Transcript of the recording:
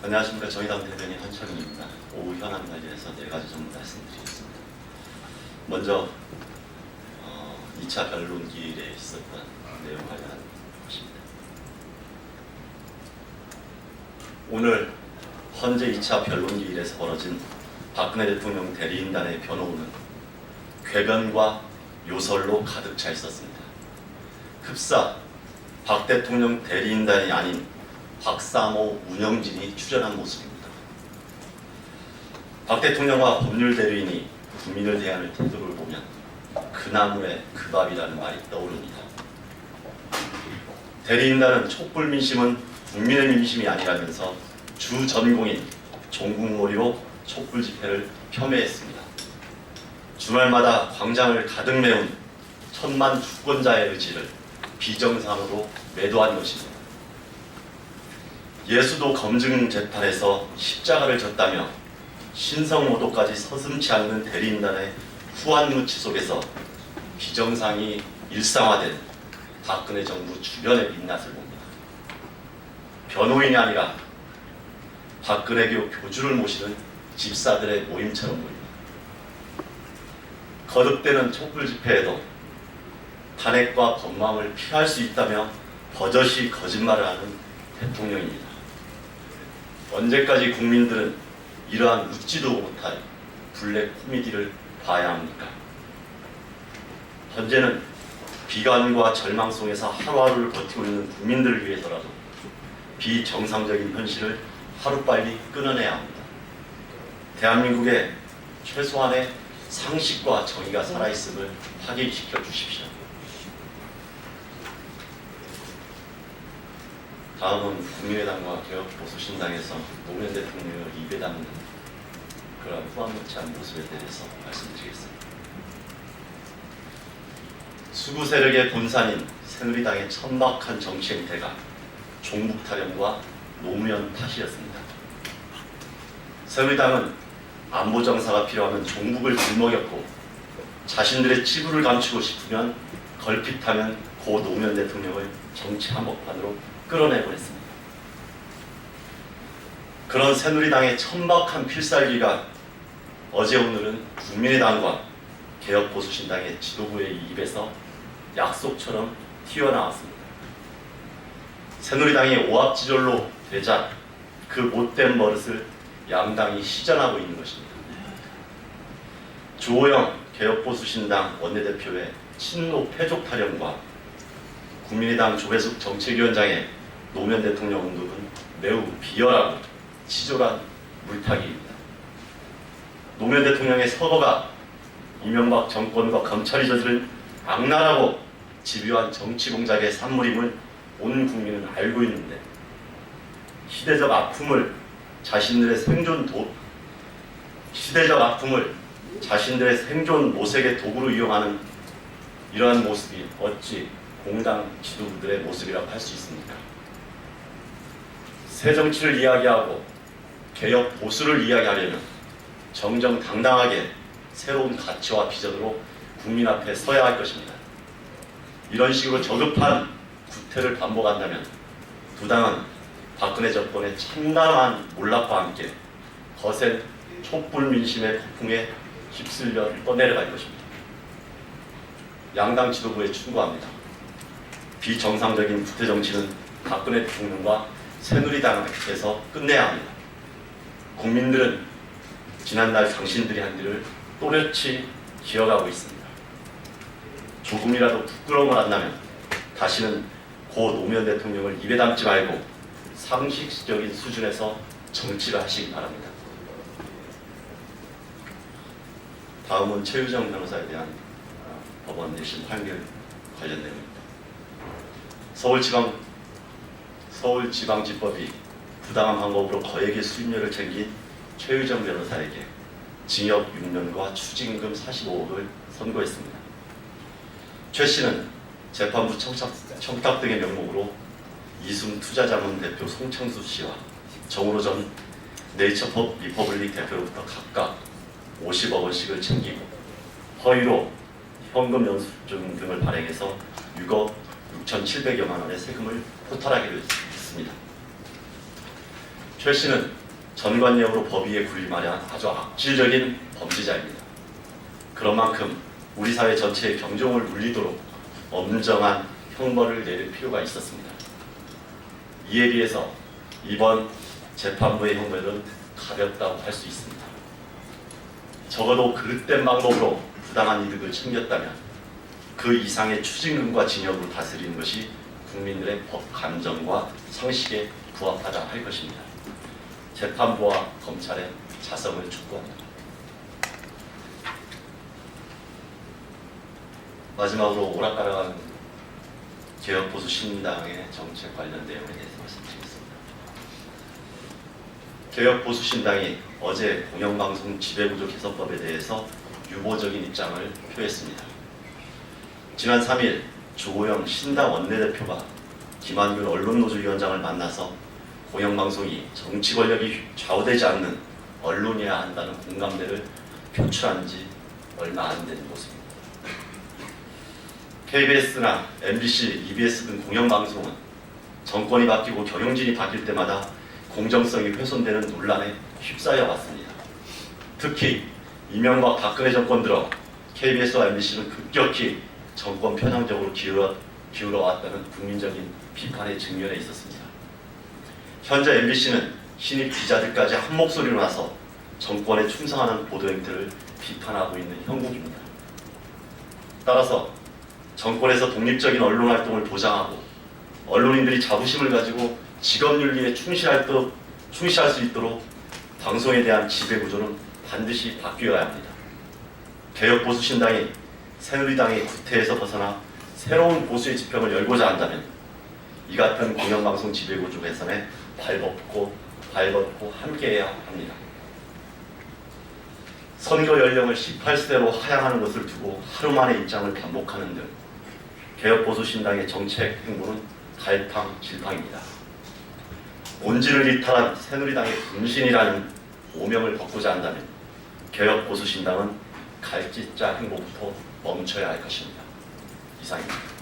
안녕하십니까. 정의당 대변인 한철민입니다. 오후 현안 관련해서 4가지 정도 말씀드리겠습니다. 먼저 2차 변론기일에 있었던 내용 관련한 것입니다. 오늘 헌재 2차 변론기일에서 벌어진 박근혜 대통령 대리인단의 변호는 궤변과 요설로 가득 차 있었습니다. 흡사 박 대통령 대리인단이 아닌 박사모 운영진이 출연한 모습입니다. 박 대통령과 법률 대리인이 국민을 대하는 태도를 보면 그 나물에 그 밥이라는 말이 떠오릅니다. 대리인단은 촛불 민심은 국민의 민심이 아니라면서 주 전공인 종국몰이로 촛불 집회를 폄훼했습니다. 주말마다 광장을 가득 메운 천만 주권자의 의지를 비정상으로 매도한 것입니다. 예수도 검증 재판에서 십자가를 졌다며 신성모독까지 서슴지 않는 대리인단의 후한무치 속에서 비정상이 일상화된 박근혜 정부 주변의 민낯을 봅니다. 변호인이 아니라 박근혜교 교주를 모시는 집사들의 모임처럼 보입니다. 거듭되는 촛불 집회에도 탄핵과 법망을 피할 수 있다며 버젓이 거짓말을 하는 대통령입니다. 언제까지 국민들은 이러한 웃지도 못할 블랙 코미디를 봐야 합니까? 현재는 비관과 절망 속에서 하루하루를 버티고 있는 국민들을 위해서라도 비정상적인 현실을 하루빨리 끊어내야 합니다. 대한민국에 최소한의 상식과 정의가 살아있음을 확인시켜 주십시오. 다음은 국민의당과 개혁보수신당에서 노무현 대통령을 입에 담는 그런 후한무치한 모습에 대해서 말씀드리겠습니다. 수구 세력의 본산인 새누리당의 천박한 정치 행태가 종북 타령과 노무현 탓이었습니다. 새누리당은 안보 정사가 필요하면 종북을 뒷먹였고 자신들의 치부를 감추고 싶으면 걸핏하면 고 노무현 대통령을 정치 한복판으로 끌어내고 했습니다. 그런 새누리당의 천박한 필살기가 어제 오늘은 국민의당과 개혁보수신당의 지도부의 입에서 약속처럼 튀어나왔습니다. 새누리당이 오합지졸로 되자 그 못된 버릇을 양당이 시전하고 있는 것입니다. 주호영 개혁보수신당 원내대표의 친노 패족 타령과 국민의당 조배숙 정책위원장의 노무현 대통령 언급은 매우 비열하고 치졸한 물타기입니다. 노무현 대통령의 서거가 이명박 정권과 검찰이 저지른 악랄하고 집요한 정치 공작의 산물임을 온 국민은 알고 있는데 시대적 아픔을 자신들의 생존 모색의 도구로 이용하는 이러한 모습이 어찌 공당 지도부들의 모습이라고 할 수 있습니까? 새 정치를 이야기하고 개혁 보수를 이야기하려면 정정당당하게 새로운 가치와 비전으로 국민 앞에 서야 할 것입니다. 이런 식으로 저급한 구태를 반복한다면 두 당은 박근혜 정권의 참담한 몰락과 함께 거센 촛불 민심의 폭풍에 휩쓸려 떠내려갈 것입니다. 양당 지도부에 충고합니다. 비정상적인 구태 정치는 박근혜 대통령과 새누리당에서 끝내야 합니다. 국민들은 지난달 당신들이 한 일을 또렷이 기억하고 있습니다. 조금이라도 부끄러움을 안다면 다시는 고 노무현 대통령을 입에 담지 말고 상식적인 수준에서 정치를 하시기 바랍니다. 다음은 최유정 변호사에 대한 법원 내심 판결 관련 내용입니다. 서울지방지법이 부당한 방법으로 거액의 수임료를 챙긴 최유정 변호사에게 징역 6년과 추징금 45억을 선고했습니다. 최 씨는 재판부 청탁 등의 명목으로 이숨 투자자문 대표 송창수 씨와 정우로 전 네이처 리퍼블릭 대표로부터 각각 50억 원씩을 챙기고 허위로 현금 영수증 등을 발행해서 6억 6,700여만 원의 세금을 포탈하기로 했습니다. 최 씨는 전관예우로 법 위에 군림하려는 아주 악질적인 범죄자입니다. 그런 만큼 우리 사회 전체의 경종을 울리도록 엄정한 형벌을 내릴 필요가 있었습니다. 이에 비해서 이번 재판부의 형벌은 가볍다고 할 수 있습니다. 적어도 그릇된 방법으로 부당한 이득을 챙겼다면 그 이상의 추징금과 징역으로 다스리는 것이 국민들의 법 감정과 상식에 부합하다 할 것입니다. 재판부와 검찰의 자성을 촉구합니다. 마지막으로 오락가락한 개혁보수 신당의 정책 관련 내용에 대해서 말씀드리겠습니다. 개혁보수 신당이 어제 공영방송 지배구조 개선법에 대해서 유보적인 입장을 표했습니다. 지난 3일 주호영 신당 원내대표가 김한균 언론노조위원장을 만나서 공영방송이 정치 권력이 좌우되지 않는 언론이어야 한다는 공감대를 표출한 지 얼마 안 된 모습입니다. KBS나 MBC, EBS 등 공영방송은 정권이 바뀌고 경영진이 바뀔 때마다 공정성이 훼손되는 논란에 휩싸여 왔습니다. 특히 이명박 박근혜 정권 들어 KBS와 MBC는 급격히 정권 편향적으로 기울어 왔다는 국민적인 비판의 직면에 있었습니다. 현재 MBC는 신입 기자들까지 한 목소리로 나서 정권에 충성하는 보도 행태를 비판하고 있는 형국입니다. 따라서 정권에서 독립적인 언론 활동을 보장하고 언론인들이 자부심을 가지고 직업윤리에 충실할 수 있도록 방송에 대한 지배구조는 반드시 바뀌어야 합니다. 개혁보수신당이 새누리당의 구태에서 벗어나 새로운 보수의 지평을 열고자 한다면 이 같은 공영방송 지배구조 개선에 발벗고 함께해야 합니다. 선거 연령을 18세로 하향하는 것을 두고 하루 만에 입장을 반복하는 등 개혁보수신당의 정책 행보는 갈팡질팡입니다. 온지를 이탈한 새누리당의 분신이라는 오명을 벗고자 한다면 개혁보수신당은 갈짓자 행보부터 멈춰야 할 것입니다. 이상입니다.